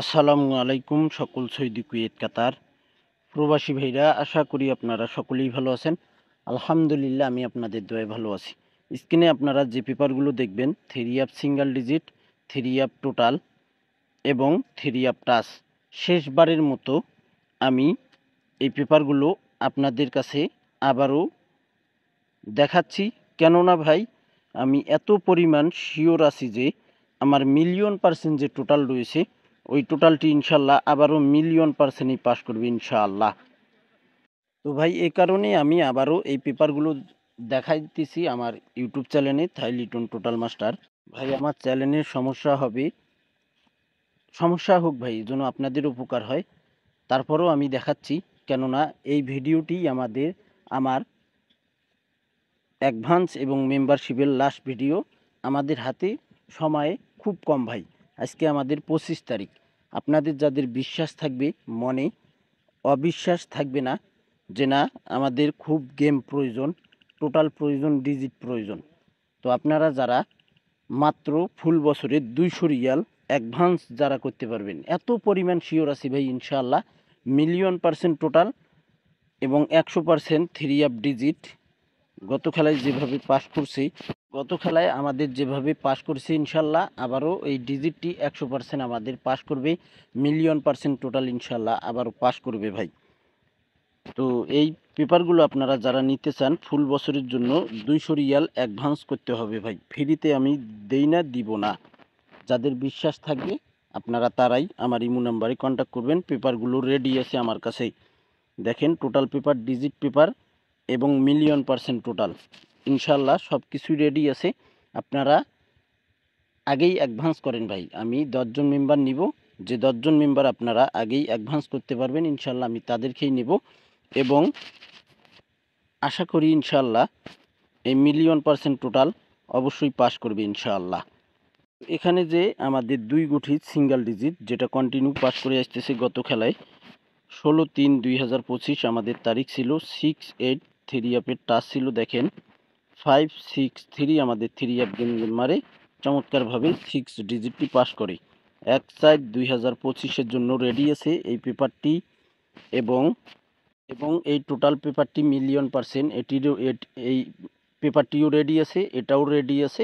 আসসালামু আলাইকুম সকল সৌদি কুয়েত কাতার প্রবাসী ভাইরা, আশা করি আপনারা সকলেই ভালো আছেন। আলহামদুলিল্লাহ, আমি আপনাদের দোয়ায় ভালো আছি। স্ক্রিনে আপনারা যে পেপারগুলো দেখবেন, 3 সিঙ্গেল ডিজিট, 3 টোটাল এবং 3 টাচ, শেষবারের মতো আমি এই পেপারগুলো আপনাদের কাছে আবারও দেখাচ্ছি। কেননা ভাই, আমি এত পরিমাণ শিওর আছি যে আমার মিলিয়ন% যে টোটাল রয়েছে, ওই টোটালটি ইনশাল্লাহ আবারও মিলিয়ন%ই পাস করবে ইনশাআল্লাহ। তো ভাই, এ কারণে আমি আবারও এই পেপারগুলো দেখাইতেছি আমার ইউটিউব চ্যানেলে, থাই লিটন টোটাল মাস্টার। ভাই, আমার চ্যানেলের সমস্যা হোক ভাই, যেন আপনাদের উপকার হয়, তারপরেও আমি দেখাচ্ছি। কেননা এই ভিডিওটি আমার অ্যাডভান্স এবং মেম্বারশিপের লাস্ট ভিডিও। আমাদের হাতে সময় খুব কম ভাই। আজকে আমাদের 25 তারিখ। আপনাদের যাদের বিশ্বাস থাকবে, মনে অবিশ্বাস থাকবে না যে না, আমাদের খুব গেম প্রয়োজন, টোটাল প্রয়োজন, ডিজিট প্রয়োজন, তো আপনারা যারা মাত্র ফুল বছরে 200 রিয়াল অ্যাডভান্স যারা করতে পারবেন, এত পরিমাণ শিওর আছি ভাই ইনশাআল্লাহ মিলিয়ন% টোটাল এবং 100% 3 ডিজিট। গত খেলায় আমাদের যেভাবে পাস করছে ইনশাল্লাহ আবারও এই ডিজিটটি 100% আমাদের পাস করবে, মিলিয়ন% টোটাল ইনশাল্লাহ আবারও পাস করবে ভাই। তো এই পেপারগুলো আপনারা যারা নিতে চান, ফুল বছরের জন্য 200 রিয়াল অ্যাডভান্স করতে হবে ভাই। ফ্রিতে আমি দেই না, দিব না। যাদের বিশ্বাস থাকবে আপনারা তারাই আমার ইমো নাম্বারে কন্ট্যাক্ট করবেন। পেপারগুলো রেডি আছে আমার কাছেই। দেখেন, টোটাল পেপার, ডিজিট পেপার এবং মিলিয়ন% টোটাল ইনশাল্লাহ সব কিছুই রেডি আছে। আপনারা আগেই অ্যাডভান্স করেন ভাই। আমি 10 জন মেম্বার নিব। যে 10 জন মেম্বার আপনারা আগেই অ্যাডভান্স করতে পারবেন ইনশাল্লাহ আমি তাদেরকেই নেব এবং আশা করি ইনশাল্লাহ এই মিলিয়ন% টোটাল অবশ্যই পাস করবে ইনশাআল্লাহ। এখানে যে আমাদের 2 গুটি সিঙ্গেল ডিজিট যেটা কন্টিনিউ পাস করে আসতেছে, গত খেলায় 16/3/2025 আমাদের তারিখ ছিল, 6-8 3 আপের টাচ ছিল। দেখেন 5-6-3 আমাদের 3 আপ গেম মারে চমৎকারভাবে 6 ডিজিটটি পাস করে। 1/4/2025-এর জন্য রেডি আছে এই পেপারটি এবং এই টোটাল পেপারটি মিলিয়ন%। এই পেপারটিও রেডি আছে, এটাও রেডি আছে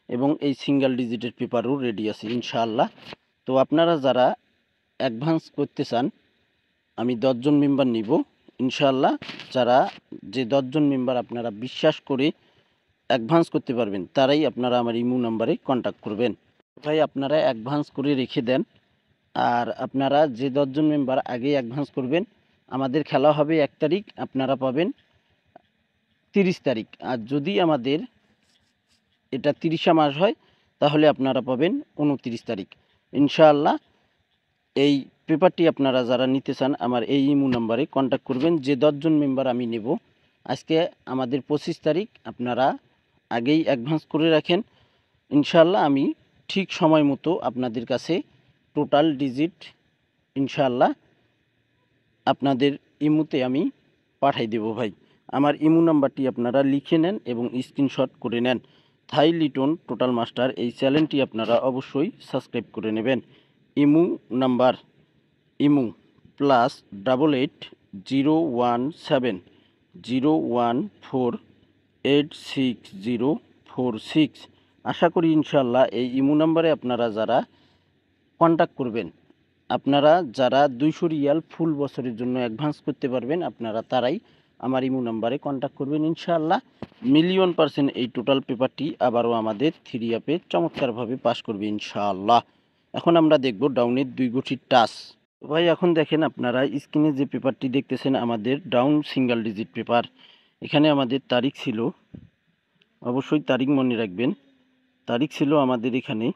এবং এই সিঙ্গেল ডিজিটের পেপারও রেডি আছে ইনশাআল্লাহ। তো আপনারা যারা অ্যাডভান্স করতে চান, আমি 10 জন মেম্বার নিব ইনশাআল্লাহ। যে 10 জন মেম্বার আপনারা বিশ্বাস করে অ্যাডভান্স করতে পারবেন, তারাই আপনারা আমার ইমো নাম্বারে কন্ট্যাক্ট করবেন ভাই। আপনারা অ্যাডভান্স করে রেখে দেন। আর আপনারা যে 10 জন মেম্বার আগেই অ্যাডভান্স করবেন, আমাদের খেলা হবে 1 তারিখ, আপনারা পাবেন 30 তারিখ। আর যদি আমাদের এটা 30 মাস হয়, তাহলে আপনারা পাবেন 29 তারিখ ইনশাআল্লাহ। এই পেপারটি আপনারা যারা নিতে চান, আমার এই ইমো নাম্বারে কন্ট্যাক্ট করবেন। যে 10 জন মেম্বার আমি নেব, আজকে আমাদের 25 তারিখ, আপনারা আগেই অ্যাডভান্স করে রাখেন ইনশাআল্লাহ। আমি ঠিক সময় মতো আপনাদের কাছে টোটাল ডিজিট ইনশাআল্লাহ আপনাদের ইমোতে আমি পাঠাই দেব ভাই। আমার ইমো নাম্বারটি আপনারা লিখে নেন এবং স্ক্রিনশট করে নেন। থাই লিটন টোটাল মাস্টার এই চ্যানেলটি আপনারা অবশ্যই সাবস্ক্রাইব করে নেবেন। Imo number +888017046। আশা করি ইনশাআল্লাহ এই ইমো নাম্বারে আপনারা যারা কন্ট্যাক্ট করবেন, আপনারা যারা 200 রিয়াল ফুল বছরের জন্য অ্যাডভান্স করতে পারবেন, আপনারা তারাই আমার ইমো নাম্বারে কন্ট্যাক্ট করবেন ইনশাআল্লাহ। মিলিয়ন% এই টোটাল পেপারটি আবারও আমাদের 3 আপে চমৎকারভাবে পাস করবে ইনশাআল্লাহ। এখন আমরা দেখব ডাউনের 2 গুটির টাচ। ভাই, এখন দেখেন আপনারা স্ক্রিনে যে পেপারটি দেখতেছেন, আমাদের ডাউন সিঙ্গেল ডিজিট পেপার। এখানে আমাদের তারিখ ছিল, অবশ্যই তারিখ মনে রাখবেন, তারিখ ছিল আমাদের এখানে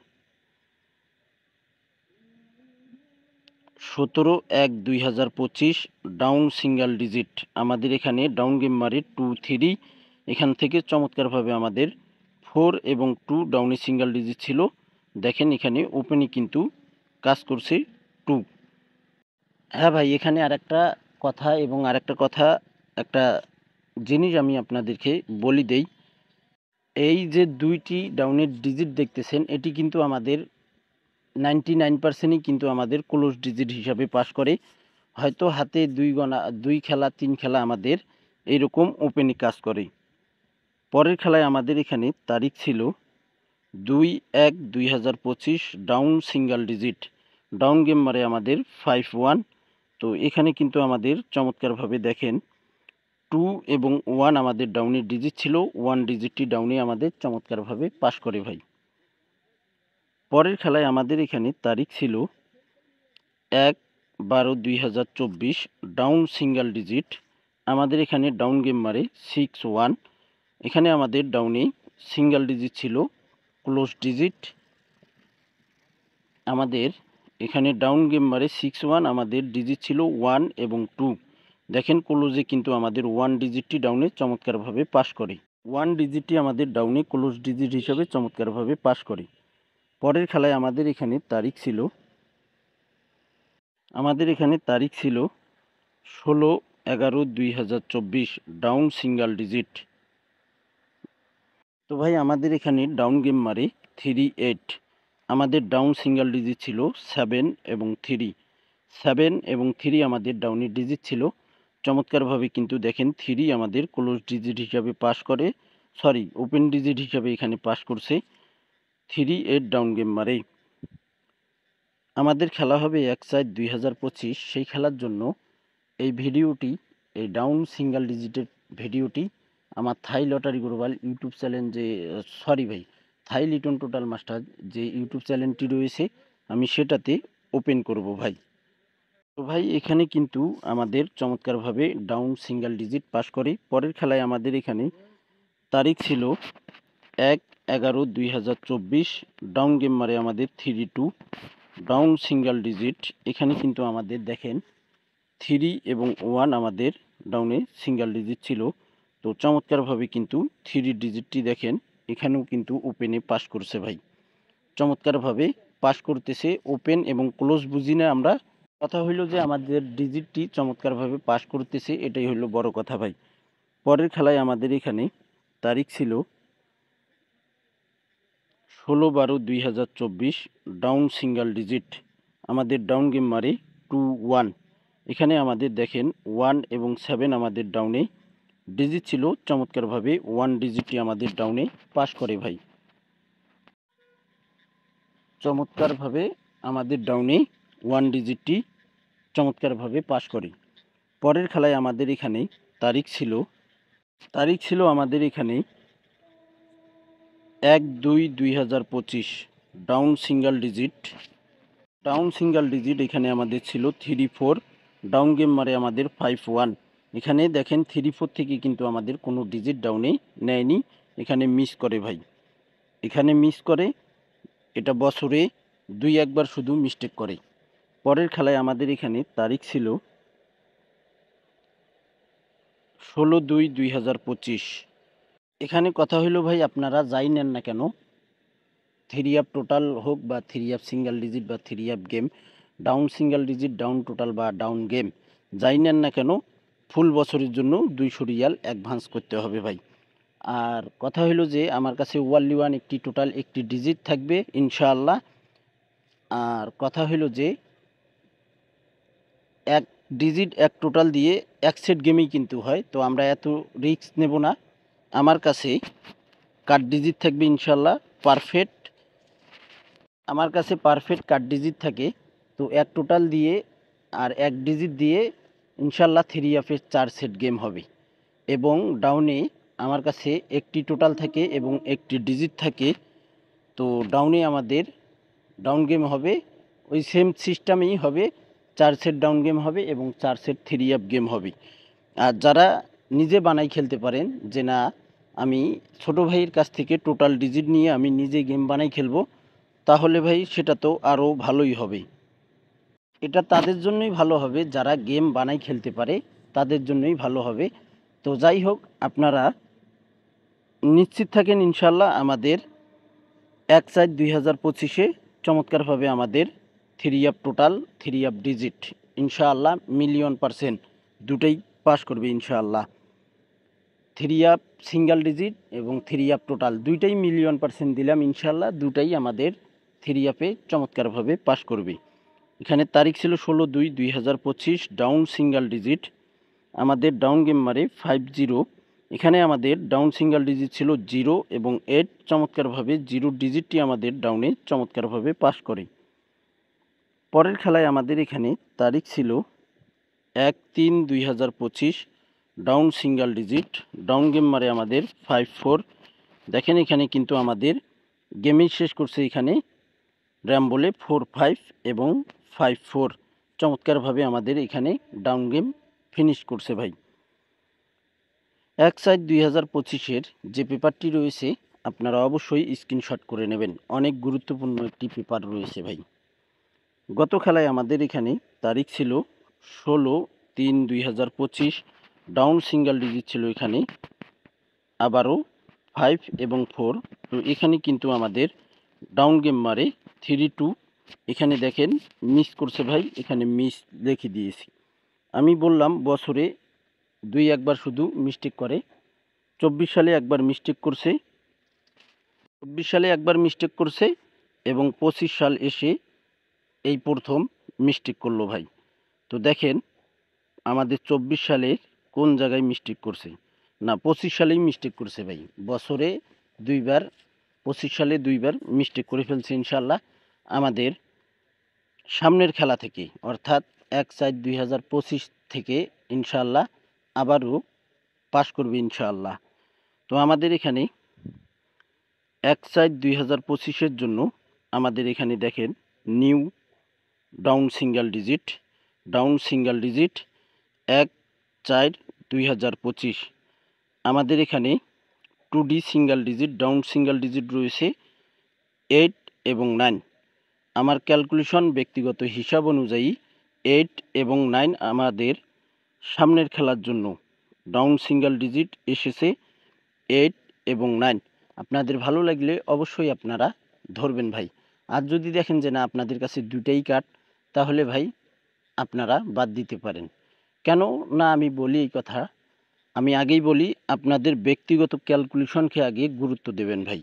17/1/2025 ডাউন সিঙ্গেল ডিজিট। আমাদের এখানে ডাউন গেম মারে 2-3। এখান থেকে চমৎকারভাবে আমাদের 4 এবং 2 ডাউনে সিঙ্গেল ডিজিট ছিল। দেখেন এখানে ওপেনে কিন্তু কাজ করছে 2। হ্যাঁ ভাই, এখানে আরেকটা কথা একটা জিনিস আমি আপনাদেরকে বলি দেই। এই যে 2টি ডাউনের ডিজিট দেখতেছেন, এটি কিন্তু আমাদের 99%ই কিন্তু আমাদের ক্লোজ ডিজিট হিসাবে পাস করে। হয়তো হাতে 2 খেলা 3 খেলা আমাদের এইরকম ওপেনে কাজ করে। পরের খেলায় আমাদের এখানে তারিখ ছিল 2/1/2025, down single digit, down game মারে আমাদের 5-1। তো এখানে কিন্তু আমাদের চমৎকারভাবে দেখেন 2 এবং 1 আমাদের ডাউনের ডিজিট ছিল, 1 ডিজিটটি ডাউনে আমাদের চমৎকারভাবে পাস করে ভাই। পরের খেলায় আমাদের এখানে তারিখ ছিল 1/12/2024, ডাউন সিঙ্গেল ডিজিট, আমাদের এখানে ডাউন গেম মারে 6-1। এখানে আমাদের ডাউনে সিঙ্গেল ডিজিট ছিল, ক্লোজ ডিজিট আমাদের এখানে ডাউন গেম মারে 6-1, আমাদের ডিজিট ছিল 1 এবং 2। দেখেন ক্লোজে কিন্তু আমাদের 1 ডিজিটটি ডাউনে চমৎকারভাবে পাস করে। 1 ডিজিটটি আমাদের ডাউনে ক্লোজ ডিজিট হিসাবে চমৎকারভাবে পাস করে। পরের খেলায় আমাদের এখানে তারিখ ছিল 16/11/2024, ডাউন সিঙ্গেল ডিজিট। তো ভাই আমাদের এখানে ডাউন গেম মারে 3-8, আমাদের ডাউন সিঙ্গেল ডিজিট ছিল 7 এবং 3। 7 এবং 3 আমাদের ডাউনের ডিজিট ছিল। চমৎকারভাবে কিন্তু দেখেন 3 আমাদের ক্লোজ ডিজিট হিসাবে পাস করে, সরি ওপেন ডিজিট হিসাবে এখানে পাস করছে। 3-8 ডাউন গেম মারে। আমাদের খেলা হবে 1/4/2025, সেই খেলার জন্য এই ভিডিওটি, এই ডাউন সিঙ্গেল ডিজিটের ভিডিওটি আমার Thai lottery global YouTube channel Thai Liton total master যে ইউটিউব চ্যানেলটি রয়েছে আমি সেটাতে ওপেন করব ভাই। তো ভাই এখানে কিন্তু আমাদের চমৎকারভাবে ডাউন সিঙ্গেল ডিজিট পাস করে। পরের খেলায় আমাদের এখানে তারিখ ছিল 1/11/2024, ডাউন গেম মারে আমাদের 3-2, ডাউন সিঙ্গেল ডিজিট। এখানে কিন্তু আমাদের দেখেন 3 এবং 1 আমাদের ডাউনে সিঙ্গেল ডিজিট ছিল। তো চমৎকারভাবে কিন্তু 3 ডিজিটটি দেখেন এখানেও কিন্তু ওপেনে পাস করছে ভাই। চমৎকারভাবে পাস করতেছে, ওপেন এবং ক্লোজ বুঝি না আমরা, কথা হইল যে আমাদের ডিজিটটি চমৎকারভাবে পাস করতেছে, এটাই হইল বড় কথা ভাই। পরের খেলায় আমাদের এখানে তারিখ ছিল 16/12/2024, ডাউন সিঙ্গেল ডিজিট, আমাদের ডাউন গেম মারে 2-1। এখানে আমাদের দেখেন 1 এবং 7 আমাদের ডাউনে ডিজিট ছিল। চমৎকারভাবে 1 ডিজিটটি আমাদের ডাউনে পাস করে ভাই। চমৎকারভাবে আমাদের ডাউনে 1 ডিজিটটি চমৎকারভাবে পাস করে। পরের খেলায় আমাদের এখানে তারিখ ছিল আমাদের এখানে 1/2/2025, ডাউন সিঙ্গেল ডিজিট, এখানে আমাদের ছিল 3-4, ডাউন গেম মারে আমাদের 5-1। এখানে দেখেন 3-4 থেকে কিন্তু আমাদের কোনো ডিজিট ডাউনে নেয়নি, এখানে মিস করে ভাই, এখানে মিস করে, এটা বছরে 2-1বার শুধু মিস্টেক করে। পরের খেলায় আমাদের এখানে তারিখ ছিল 16/2/2025। এখানে কথা হইল ভাই আপনারা যাই নেন না কেন, 3 টোটাল হোক বা 3 সিঙ্গেল ডিজিট বা 3 game, down single digit, down total বা ডাউন গেম যাই নেন না কেন, ফুল বছরের জন্য 200 রিয়াল অ্যাডভান্স করতে হবে ভাই। আর কথা হইল যে আমার কাছে ওয়ানলি ওয়ান একটি টোটাল একটি ডিজিট থাকবে ইনশাআল্লাহ। আর কথা হইল যে এক ডিজিট এক টোটাল দিয়ে এক সেট গেমেই কিন্তু হয়, তো আমরা এত রিস্ক নেব না। আমার কাছে কার্ড ডিজিট থাকবে ইনশাআল্লাহ পারফেক্ট, আমার কাছে পারফেক্ট কার্ড ডিজিট থাকে। তো এক টোটাল দিয়ে আর এক ডিজিট দিয়ে ইনশাআল্লাহ 3 4 সেট গেম হবে। এবং ডাউনে আমার কাছে একটি টোটাল থাকে এবং একটি ডিজিট থাকে। তো ডাউনে আমাদের ডাউন গেম হবে, ওই সেম সিস্টেমেই হবে, 4 সেট ডাউন গেম হবে এবং 4 সেট 3 গেম হবে। আর যারা নিজে বানাই খেলতে পারেন যে না আমি ছোট ভাইয়ের কাছ থেকে টোটাল ডিজিট নিয়ে আমি নিজে গেম বানাই খেলবো, তাহলে ভাই সেটা তো আরও ভালোই হবে। এটা তাদের জন্যই ভালো হবে যারা গেম বানাই খেলতে পারে, তাদের জন্যই ভালো হবে। তো যাই হোক, আপনারা নিশ্চিত থাকেন ইনশাল্লাহ আমাদের 1/4/2025 চমৎকারভাবে আমাদের 3 টোটাল 3 ডিজিট ইনশাআল্লাহ মিলিয়ন% দুটোই পাস করবে ইনশাআল্লাহ। 3 সিঙ্গেল ডিজিট এবং 3 টোটাল দুইটাই মিলিয়ন% দিলাম ইনশাআল্লাহ, দুটাই আমাদের 3 আপে চমৎকারভাবে পাস করবে। এখানে তারিখ ছিল 16/2/2025, ডাউন সিঙ্গেল ডিজিট, আমাদের ডাউন গেম মারে 50। এখানে আমাদের ডাউন সিঙ্গেল ডিজিট ছিল 0 এবং 8, চমৎকারভাবে 0 ডিজিটটি আমাদের ডাউনে চমৎকারভাবে পাস করে। পরের খেলায় আমাদের এখানে তারিখ ছিল 1/3/2025, down single digit, down game মারে আমাদের 54। দেখেন এখানে কিন্তু আমাদের গেমিং শেষ করছে এখানে র্যাম বলে 45 এবং 54, চমৎকারভাবে আমাদের এখানে ডাউন গেম ফিনিশ করছে ভাই। 1/7/2025-এর যে পেপারটি রয়েছে আপনারা অবশ্যই স্ক্রিনশট করে নেবেন, অনেক গুরুত্বপূর্ণ একটি পেপার রয়েছে ভাই। গত খেলায় আমাদের এখানে তারিখ ছিল 16/3/2025, ডাউন সিঙ্গেল ডিজিট ছিল এখানে আবারও 5 এবং 4। তো এখানে কিন্তু আমাদের ডাউন গেম মারে 3-2। এখানে দেখেন মিস করছে ভাই, এখানে মিস লিখে দিয়েছি। আমি বললাম বছরে 2-1বার শুধু মিস্টেক করে। 24 সালে একবার মিস্টেক করছে, 24 সালে একবার মিস্টেক করছে এবং 25 সাল এসে এই প্রথম মিস্টেক করলো ভাই। তো দেখেন আমাদের 24 সালে কোন জায়গায় মিস্টেক করছে, না 25 সালেই মিস্টেক করছে ভাই। বছরে 2বার, 25 সালে 2বার মিস্টেক করে ফেলছে। ইনশাল্লাহ আমাদের সামনের খেলা থেকে অর্থাৎ 1/4/2025 থেকে ইনশাল্লাহ আবারও পাস করবে ইনশাআল্লাহ। তো আমাদের এখানে 1/4/2025-এর জন্য আমাদের এখানে দেখেন new down single digit, down single digit 1/4/2025। আমাদের এখানে 2D single digit, down single digit রয়েছে 8 এবং 9। আমার ক্যালকুলেশন ব্যক্তিগত হিসাব অনুযায়ী 8 এবং 9 আমাদের সামনের খেলার জন্য ডাউন সিঙ্গেল ডিজিট এসেছে 8 এবং 9। আপনাদের ভালো লাগলে অবশ্যই আপনারা ধরবেন ভাই। আর যদি দেখেন যে না আপনাদের কাছে দুটাই কাট, তাহলে ভাই আপনারা বাদ দিতে পারেন। কেন না আমি বলি এই কথা, আমি আগেই বলি আপনাদের ব্যক্তিগত ক্যালকুলেশনকে আগে গুরুত্ব দেবেন ভাই।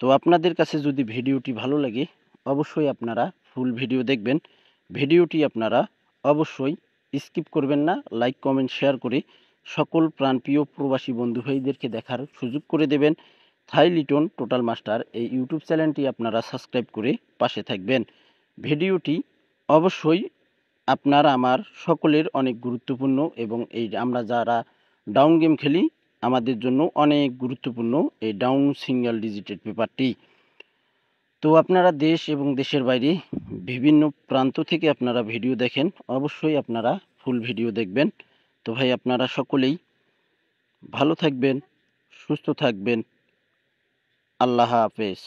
তো আপনাদের কাছে যদি ভিডিওটি ভালো লাগে অবশ্যই আপনারা ফুল ভিডিও দেখবেন। ভিডিওটি আপনারা অবশ্যই স্কিপ করবেন না, লাইক কমেন্ট শেয়ার করে সকল প্রাণপ্রিয় প্রবাসী বন্ধু ভাইদেরকে দেখার সুযোগ করে দেবেন। থাই লিটন টোটাল মাস্টার এই ইউটিউব চ্যানেলটি আপনারা সাবস্ক্রাইব করে পাশে থাকবেন। ভিডিওটি অবশ্যই আপনার আমার সকলের অনেক গুরুত্বপূর্ণ এবং এই আমরা যারা ডাউন গেম খেলি আমাদের জন্য অনেক গুরুত্বপূর্ণ এই ডাউন সিঙ্গেল ডিজিটেড পেপারটি। তো আপনারা দেশ এবং দেশের বাইরে বিভিন্ন প্রান্ত থেকে আপনারা ভিডিও দেখেন, অবশ্যই আপনারা ফুল ভিডিও দেখবেন। তো ভাই আপনারা সকলেই ভালো থাকবেন, সুস্থ থাকবেন। আল্লাহ হাফেজ।